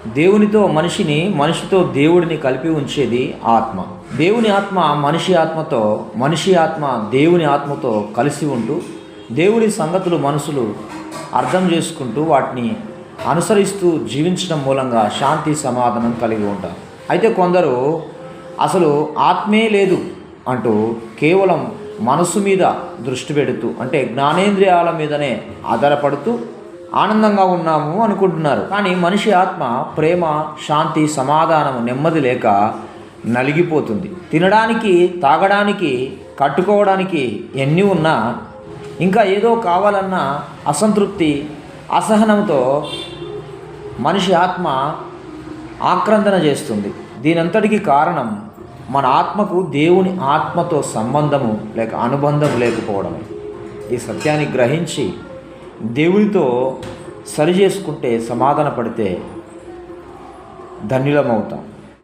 దేవునితో మనిషిని, మనిషితో దేవుడిని కలిపి ఉంచేది ఆత్మ. దేవుని ఆత్మ మనిషి ఆత్మతో, మనిషి ఆత్మ దేవుని ఆత్మతో కలిసి ఉంటూ దేవుడి సంగతులు మనసులు అర్థం చేసుకుంటూ వాటిని అనుసరిస్తూ జీవించడం మూలంగా శాంతి సమాధానం కలిగి ఉంటారు. అయితే కొందరు అసలు ఆత్మే లేదు అంటూ కేవలం మనసు మీద దృష్టి పెడుతూ, అంటే జ్ఞానేంద్రియాల మీదనే ఆధారపడుతూ ఆనందంగా ఉన్నాము అనుకుంటున్నారు. కానీ మనిషి ఆత్మ ప్రేమ, శాంతి, సమాధానం, నెమ్మది లేక నలిగిపోతుంది. తినడానికి, తాగడానికి, కట్టుకోవడానికి ఎన్ని ఉన్నా ఇంకా ఏదో కావాలన్న అసంతృప్తి, అసహనంతో మనిషి ఆత్మ ఆక్రందన చేస్తుంది. దీనంతటికీ కారణం మన ఆత్మకు దేవుని ఆత్మతో సంబంధము లేక అనుబంధం లేకపోవడమే. ఈ సత్యాన్ని గ్రహించి దేవునితో సరి చేసుకుంటే, సమాధాన పడితే ధన్యులమవుతాం.